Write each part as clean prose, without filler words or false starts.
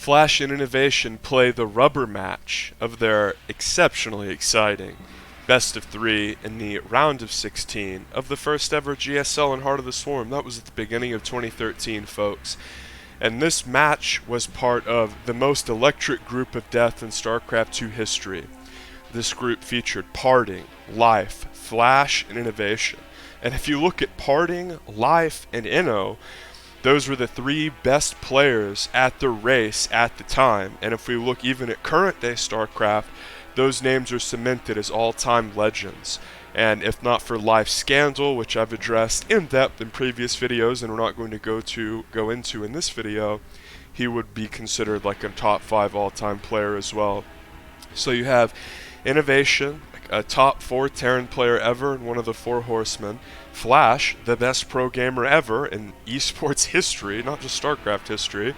Flash and Innovation play the rubber match of their exceptionally exciting best of 3 in the round of 16 of the first ever GSL in Heart of the Swarm. That was at the beginning of 2013, folks. And this match was part of the most electric group of death in StarCraft 2 history. This group featured Parting, Life, Flash, and Innovation. And if you look at Parting, Life, and Inno, those were the 3 best players at the race at the time. And if we look even at current day StarCraft, those names are cemented as all-time legends. And if not for Life's scandal, which I've addressed in depth in previous videos and we're not going to go into in this video, he would be considered like a top 5 all-time player as well. So you have Innovation, a top 4 Terran player ever and one of the 4 horsemen. Flash, the best pro gamer ever in esports history, not just StarCraft history.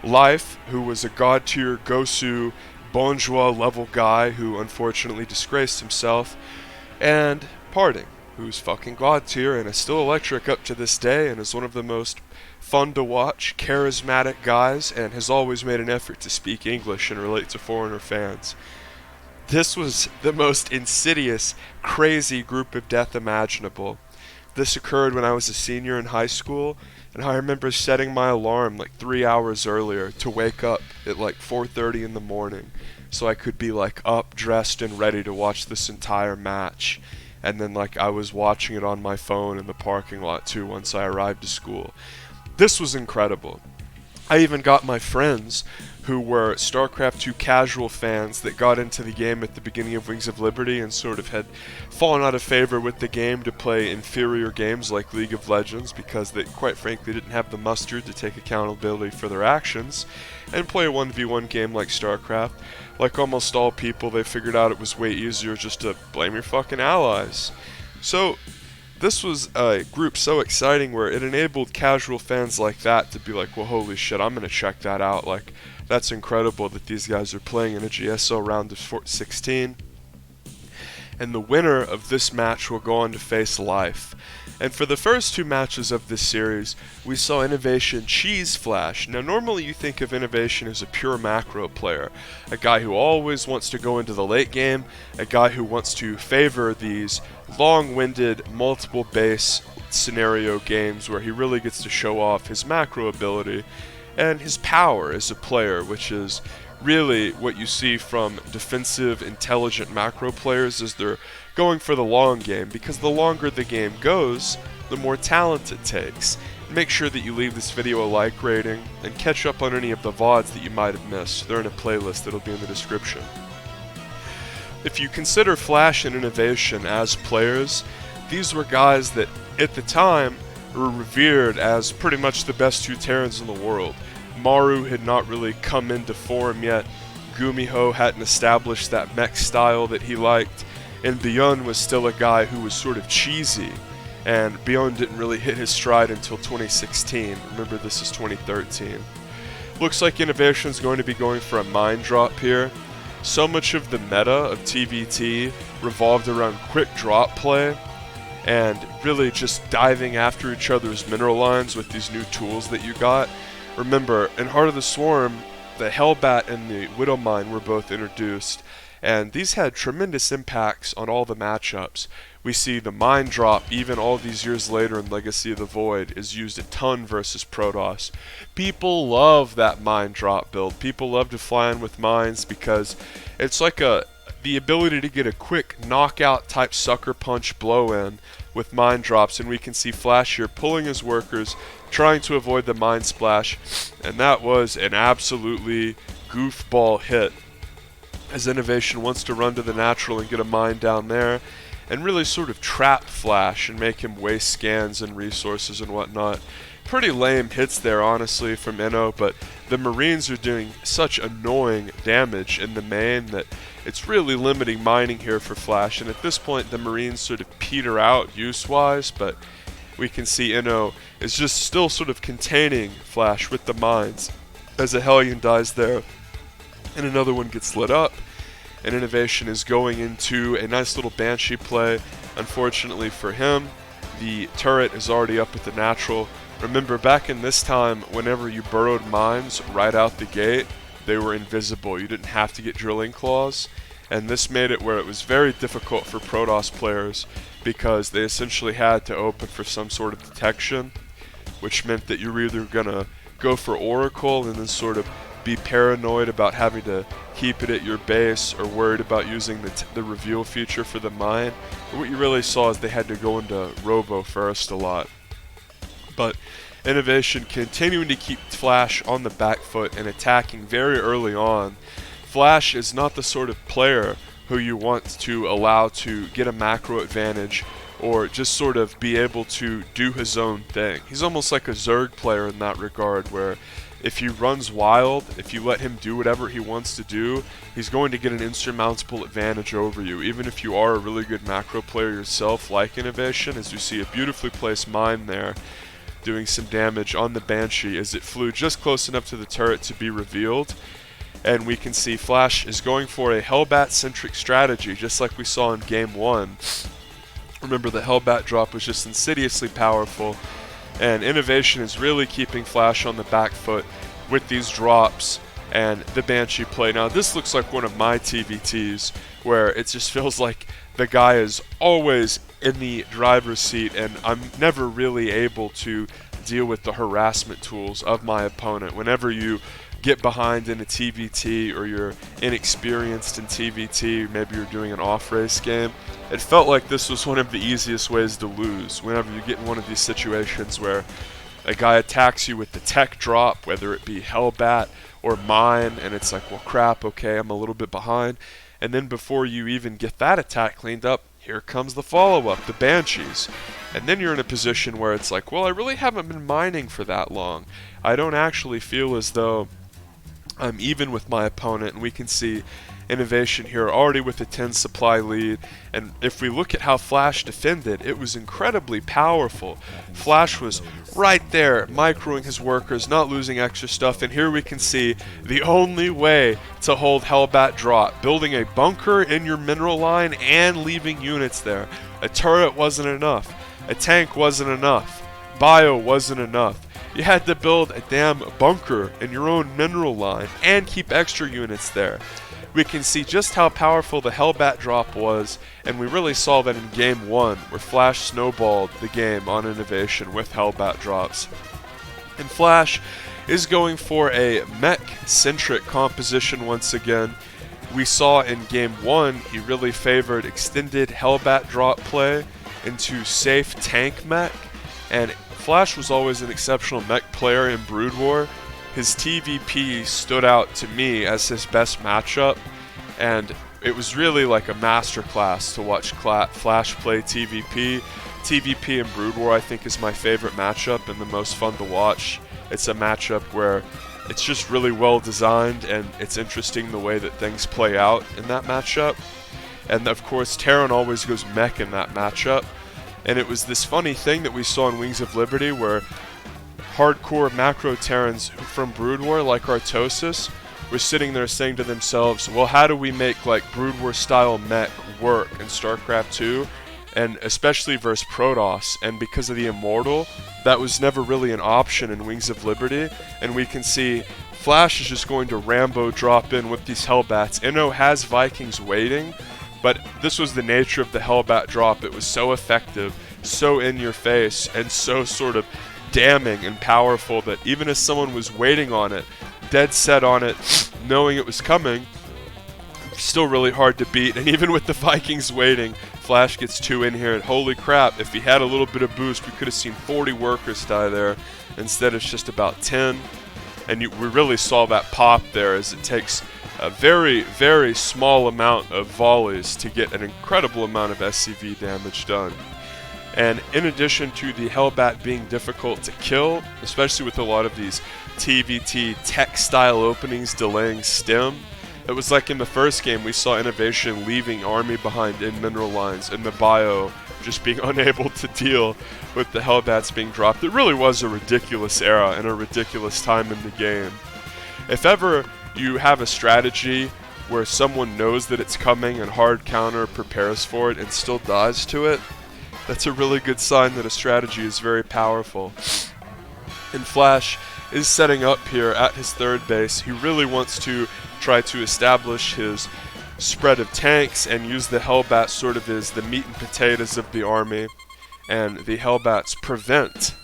Life, who was a god tier Gosu Bonjour level guy who unfortunately disgraced himself. And Parting, who's fucking god tier and is still electric up to this day and is one of the most fun to watch, charismatic guys, and has always made an effort to speak English and relate to foreigner fans. This was the most insidious, crazy group of death imaginable. This occurred when I was a senior in high school, and I remember setting my alarm like 3 hours earlier to wake up at like 4:30 in the morning so I could be like up, dressed, and ready to watch this entire match. And then like I was watching it on my phone in the parking lot too once I arrived to school. This was incredible. I even got my friends who were StarCraft 2 casual fans that got into the game at the beginning of Wings of Liberty and sort of had fallen out of favor with the game to play inferior games like League of Legends because they quite frankly didn't have the mustard to take accountability for their actions and play a 1v1 game like StarCraft. Like almost all people, they figured out it was way easier just to blame your fucking allies. So this was a group so exciting where it enabled casual fans like that to be like, well, holy shit, I'm gonna check that out. Like, that's incredible that these guys are playing in a GSO round of 16. And the winner of this match will go on to face Life. And for the first 2 matches of this series, we saw Innovation cheese Flash. Now normally you think of Innovation as a pure macro player, a guy who always wants to go into the late game, a guy who wants to favor these long-winded multiple base scenario games where he really gets to show off his macro ability and his power as a player, which is really what you see from defensive, intelligent macro players is they're going for the long game, because the longer the game goes, the more talent it takes. Make sure that you leave this video a like rating and catch up on any of the VODs that you might have missed. They're in a playlist that'll be in the description. If you consider Flash and Innovation as players, these were guys that at the time were revered as pretty much the best 2 Terrans in the world. Maru had not really come into form yet, Gumiho hadn't established that mech style that he liked, and Beyond was still a guy who was sort of cheesy, and Beyond didn't really hit his stride until 2016. Remember, this is 2013. Looks like Innovation's going to be going for a mine drop here. So much of the meta of TVT revolved around quick drop play, and really just diving after each other's mineral lines with these new tools that you got. Remember, in Heart of the Swarm, the Hellbat and the Widow Mine were both introduced, and these had tremendous impacts on all the matchups. We see the mine drop, even all these years later in Legacy of the Void, is used a ton versus Protoss. People love that mine drop build. People love to fly in with mines because it's like the ability to get a quick knockout type sucker punch blow in with mine drops, and we can see Flash here pulling his workers, trying to avoid the mine splash, and that was an absolutely goofball hit, as Innovation wants to run to the natural and get a mine down there and really sort of trap Flash and make him waste scans and resources and whatnot. Pretty lame hits there, honestly, from Inno, but the Marines are doing such annoying damage in the main that it's really limiting mining here for Flash, and at this point the Marines sort of peter out use-wise, but we can see Inno is just still sort of containing Flash with the mines as a Hellion dies there and another one gets lit up, and Innovation is going into a nice little Banshee play. Unfortunately for him, the turret is already up at the natural, Remember, back in this time, whenever you burrowed mines right out the gate, they were invisible. You didn't have to get drilling claws, and this made it where it was very difficult for Protoss players because they essentially had to open for some sort of detection, which meant that you were either gonna go for Oracle and then sort of be paranoid about having to keep it at your base or worried about using the reveal feature for the mine. But what you really saw is they had to go into Robo first a lot. But Innovation continuing to keep Flash on the back foot and attacking very early on. Flash is not the sort of player who you want to allow to get a macro advantage or just sort of be able to do his own thing. He's almost like a Zerg player in that regard, where if he runs wild, if you let him do whatever he wants to do, he's going to get an insurmountable advantage over you, even if you are a really good macro player yourself, like Innovation, as you see a beautifully placed mine there, doing some damage on the Banshee as it flew just close enough to the turret to be revealed. And we can see Flash is going for a Hellbat-centric strategy, just like we saw in Game 1. Remember, the Hellbat drop was just insidiously powerful, and Innovation is really keeping Flash on the back foot with these drops and the Banshee play. Now, this looks like one of my TVTs, where it just feels like the guy is always in the driver's seat, and I'm never really able to deal with the harassment tools of my opponent. Whenever you get behind in a TVT or you're inexperienced in TVT, maybe you're doing an off-race game, it felt like this was one of the easiest ways to lose. Whenever you get in one of these situations where a guy attacks you with the tech drop, whether it be Hellbat or mine, and it's like, well crap, okay, I'm a little bit behind, and then before you even get that attack cleaned up, here comes the follow-up, the Banshees. And then you're in a position where it's like, well, I really haven't been mining for that long. I don't actually feel as though I'm even with my opponent, and we can see Innovation here already with a 10 supply lead. And if we look at how Flash defended, it was incredibly powerful. Flash was right there, microing his workers, not losing extra stuff, and here we can see the only way to hold Hellbat drop, building a bunker in your mineral line and leaving units there. A turret wasn't enough, a tank wasn't enough, bio wasn't enough. You had to build a damn bunker in your own mineral line and keep extra units there. We can see just how powerful the Hellbat drop was, and we really saw that in Game 1, where Flash snowballed the game on Innovation with Hellbat drops. And Flash is going for a mech-centric composition once again. We saw in Game 1, he really favored extended Hellbat drop play into safe tank mech, and Flash was always an exceptional mech player in Brood War. His TVP stood out to me as his best matchup, and it was really like a masterclass to watch Flash play TVP. TVP in Brood War, I think, is my favorite matchup and the most fun to watch. It's a matchup where it's just really well designed, and it's interesting the way that things play out in that matchup. And of course, TERRAN always goes mech in that matchup. And it was this funny thing that we saw in Wings of Liberty where hardcore macro Terrans from Brood War, like Artosis, were sitting there saying to themselves, well, how do we make like Brood War style mech work in StarCraft 2? And especially versus Protoss, and because of the Immortal, that was never really an option in Wings of Liberty. And we can see Flash is just going to Rambo drop in with these Hellbats. Inno has Vikings waiting, but this was the nature of the Hellbat drop. It was so effective, so in your face, and so sort of damning and powerful that even as someone was waiting on it, dead set on it, knowing it was coming, still really hard to beat. And even with the Vikings waiting, Flash gets 2 in here, and holy crap, if he had a little bit of boost, we could have seen 40 workers die there. Instead, it's just about 10. And we really saw that pop there, as it takes a very, very small amount of volleys to get an incredible amount of SCV damage done. And in addition to the Hellbat being difficult to kill, especially with a lot of these TVT tech-style openings delaying stem, it was like in the first game we saw Innovation leaving army behind in mineral lines, and the bio just being unable to deal with the Hellbats being dropped. It really was a ridiculous era and a ridiculous time in the game. If ever you have a strategy where someone knows that it's coming and hard counter prepares for it and still dies to it, that's a really good sign that a strategy is very powerful. And Flash is setting up here at his third base. He really wants to try to establish his spread of tanks and use the Hellbats sort of as the meat and potatoes of the army. And the Hellbats prevent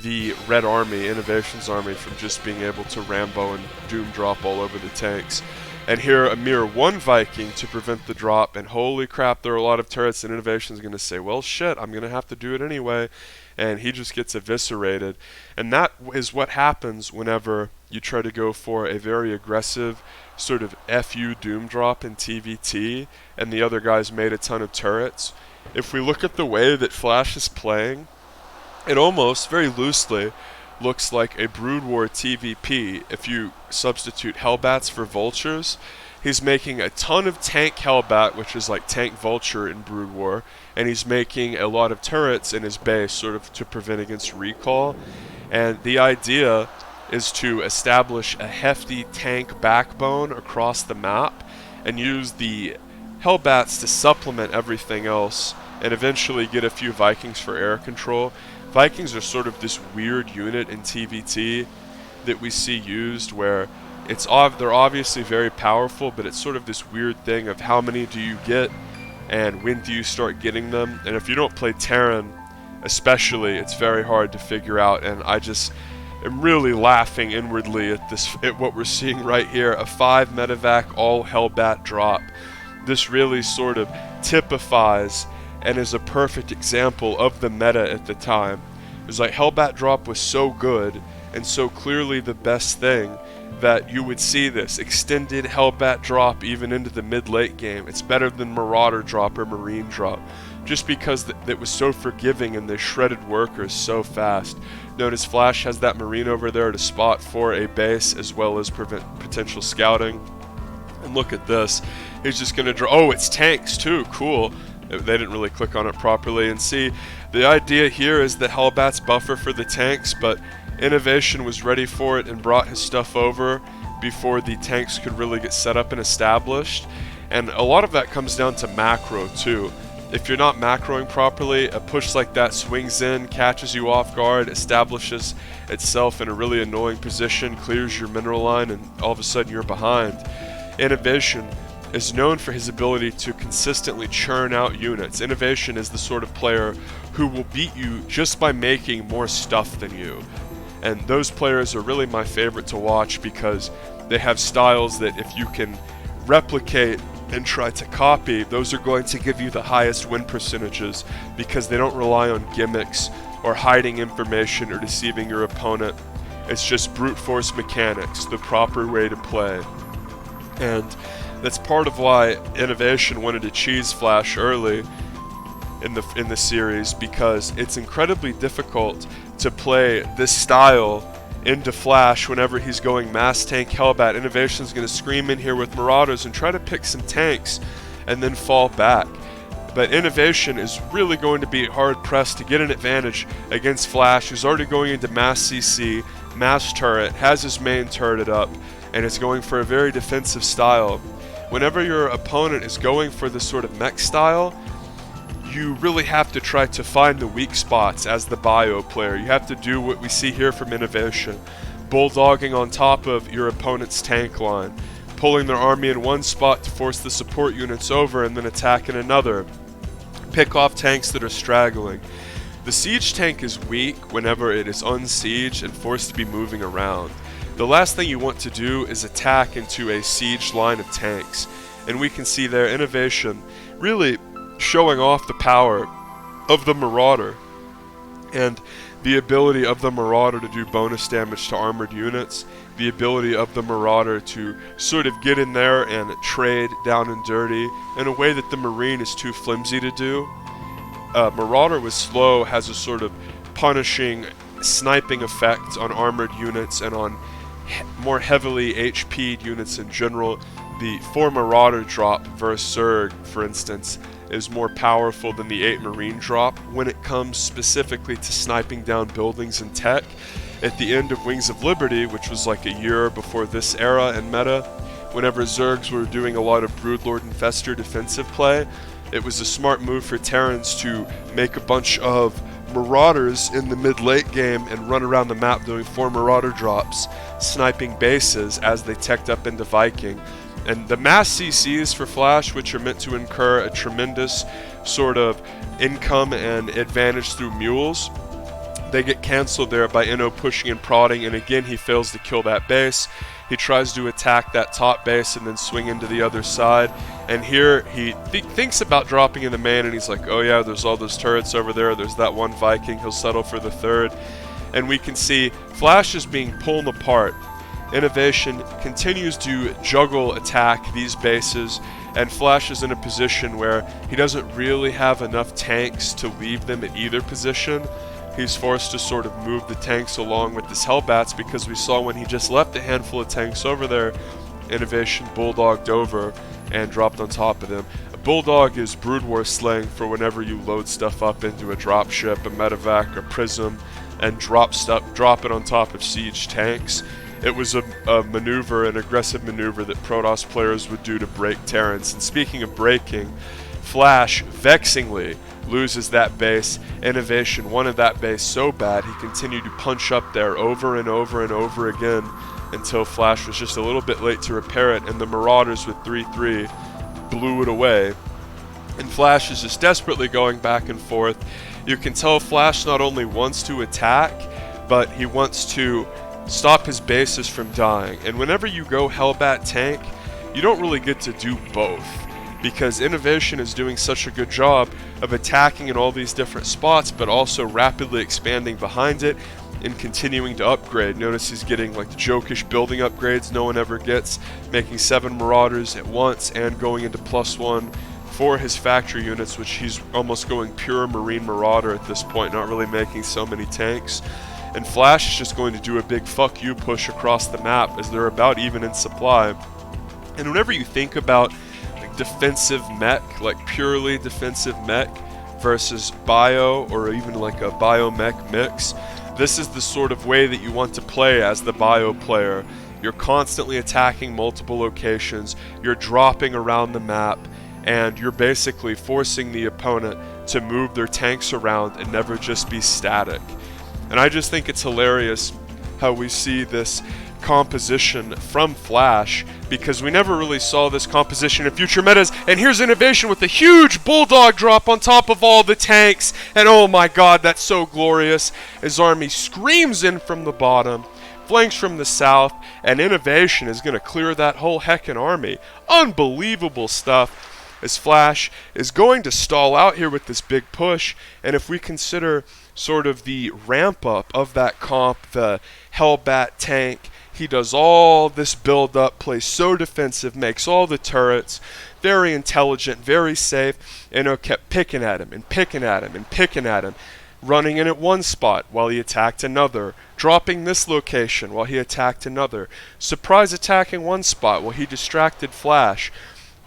the Red Army, Innovation's army, from just being able to Rambo and Doom drop all over the tanks. And here a mere one Viking to prevent the drop, and holy crap, there are a lot of turrets, and Innovation's going to say, well shit, I'm going to have to do it anyway. And he just gets eviscerated. And that is what happens whenever you try to go for a very aggressive sort of FU Doom drop in TVT, and the other guys made a ton of turrets. If we look at the way that Flash is playing, it almost, very loosely, looks like a Brood War TVP. If you substitute Hellbats for Vultures, he's making a ton of tank Hellbat, which is like tank Vulture in Brood War, and he's making a lot of turrets in his base, sort of to prevent against recall. And the idea is to establish a hefty tank backbone across the map and use the Hellbats to supplement everything else, and eventually get a few Vikings for air control. Vikings are sort of this weird unit in TVT that we see used where they're obviously very powerful, but it's sort of this weird thing of how many do you get and when do you start getting them. And if you don't play Terran especially, it's very hard to figure out, and I just am really laughing inwardly at what we're seeing right here, a 5 medevac all Hellbat drop. This really sort of typifies and is a perfect example of the meta at the time. It was like Hellbat drop was so good and so clearly the best thing that you would see this extended Hellbat drop even into the mid-late game. It's better than Marauder drop or Marine drop, just because it was so forgiving and they shredded workers so fast. Notice Flash has that Marine over there to spot for a base as well as prevent potential scouting. And look at this. He's just going to draw. Oh, it's tanks too. Cool. They didn't really click on it properly. And see, the idea here is that Hellbat's buffer for the tanks, but Innovation was ready for it and brought his stuff over before the tanks could really get set up and established. And a lot of that comes down to macro too. If you're not macroing properly, a push like that swings in, catches you off guard, establishes itself in a really annoying position, clears your mineral line, and all of a sudden you're behind. Innovation is known for his ability to consistently churn out units. Innovation is the sort of player who will beat you just by making more stuff than you. And those players are really my favorite to watch because they have styles that if you can replicate and try to copy, those are going to give you the highest win percentages because they don't rely on gimmicks or hiding information or deceiving your opponent. It's just brute force mechanics, the proper way to play. And that's part of why Innovation wanted to cheese Flash early in the series, because it's incredibly difficult to play this style into Flash whenever he's going mass tank Hellbat. Innovation's going to scream in here with Marauders and try to pick some tanks and then fall back. But Innovation is really going to be hard pressed to get an advantage against Flash, who's already going into mass CC, mass turret, has his main turret up, and is going for a very defensive style. Whenever your opponent is going for this sort of mech style, you really have to try to find the weak spots as the bio player. You have to do what we see here from Innovation, bulldogging on top of your opponent's tank line, pulling their army in one spot to force the support units over and then attack in another. Pick off tanks that are straggling. The siege tank is weak whenever it is unsieged and forced to be moving around. The last thing you want to do is attack into a siege line of tanks. And we can see there Innovation really showing off the power of the Marauder and the ability of the Marauder to do bonus damage to armored units, the ability of the Marauder to sort of get in there and trade down and dirty in a way that the Marine is too flimsy to do. Marauder with slow has a sort of punishing sniping effect on armored units and on more heavily HP'd units in general. The 4 Marauder drop versus Zerg, for instance, is more powerful than the 8 Marine drop when it comes specifically to sniping down buildings and tech. At the end of Wings of Liberty, which was like a year before this era and meta, whenever Zergs were doing a lot of Broodlord Infestor defensive play, it was a smart move for Terrans to make a bunch of Marauders in the mid-late game and run around the map doing 4 Marauder drops, sniping bases as they teched up into Viking. And the mass CCs for Flash, which are meant to incur a tremendous sort of income and advantage through mules, they get cancelled there by Inno pushing and prodding, and again he fails to kill that base. He tries to attack that top base and then swing into the other side, and here he thinks about dropping in the main, and he's like, oh yeah, there's all those turrets over there, there's that one Viking, he'll settle for the third. And we can see Flash is being pulled apart. Innovation continues to juggle attack these bases, and Flash is in a position where he doesn't really have enough tanks to leave them at either position. He's forced to sort of move the tanks along with his Hellbats, because we saw when he just left a handful of tanks over there, Innovation bulldogged over and dropped on top of them. A bulldog is Brood War slang for whenever you load stuff up into a dropship, a medevac, a prism, and drop it on top of siege tanks. It was a maneuver, an aggressive maneuver that Protoss players would do to break Terrans. And speaking of breaking, Flash vexingly loses that base. Innovation wanted that base so bad he continued to punch up there over and over and over again until Flash was just a little bit late to repair it, and the Marauders with 3-3 blew it away. And Flash is just desperately going back and forth. You can tell Flash not only wants to attack, but he wants to stop his bases from dying. And whenever you go Hellbat tank, you don't really get to do both, because Innovation is doing such a good job of attacking in all these different spots, but also rapidly expanding behind it and continuing to upgrade. Notice he's getting like the jokish building upgrades no one ever gets, making 7 Marauders at once and going into +1 for his factory units, which he's almost going pure Marine Marauder at this point, not really making so many tanks. And Flash is just going to do a big fuck you push across the map as they're about even in supply. And whenever you think about like defensive mech, like purely defensive mech versus bio, or even like a bio mech mix, this is the sort of way that you want to play as the bio player. You're constantly attacking multiple locations, you're dropping around the map, and you're basically forcing the opponent to move their tanks around and never just be static. And I just think it's hilarious how we see this composition from Flash, because we never really saw this composition in future metas. And here's Innovation with a huge bulldog drop on top of all the tanks, and oh my god, that's so glorious. His army screams in from the bottom, flanks from the south, and Innovation is going to clear that whole heckin' army. Unbelievable stuff, as Flash is going to stall out here with this big push. And if we consider sort of the ramp up of that comp, the Hellbat tank, he does all this build up, plays so defensive, makes all the turrets, very intelligent, very safe. Inno kept picking at him and picking at him and picking at him, running in at one spot while he attacked another, dropping this location while he attacked another, surprise attacking one spot while he distracted Flash.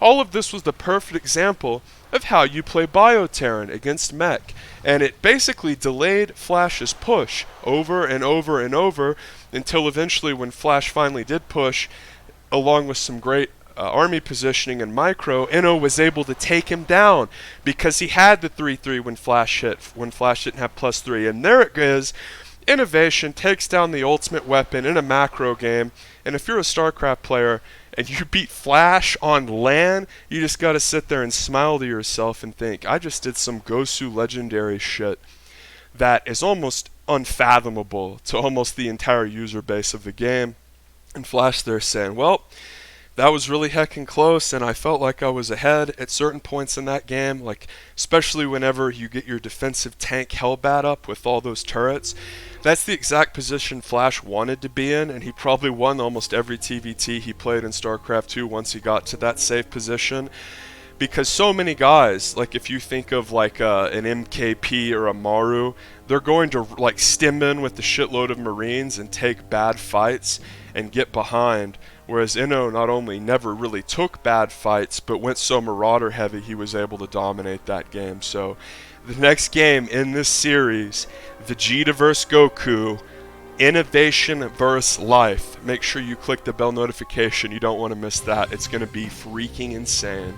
All of this was the perfect example of how you play Bio-Terran against mech, and it basically delayed Flash's push over and over and over until eventually, when Flash finally did push, along with some great army positioning and micro, Inno was able to take him down because he had the 3-3 when Flash hit, when Flash didn't have +3. And there it is. Innovation takes down the ultimate weapon in a macro game, and if you're a StarCraft player and you beat Flash on LAN, you just gotta sit there and smile to yourself and think, I just did some Gosu legendary shit that is almost unfathomable to almost the entire user base of the game. And Flash there saying, well, that was really heckin' close, and I felt like I was ahead at certain points in that game, like especially whenever you get your defensive tank Hellbat up with all those turrets. That's the exact position Flash wanted to be in, and he probably won almost every TVT he played in StarCraft 2 once he got to that safe position. Because so many guys, like if you think of like an MKP or a Maru, they're going to like stim in with the shitload of Marines and take bad fights and get behind. Whereas Inno not only never really took bad fights, but went so Marauder heavy he was able to dominate that game. So the next game in this series, Vegeta vs Goku, Innovation vs Life. Make sure you click the bell notification, you don't want to miss that. It's going to be freaking insane.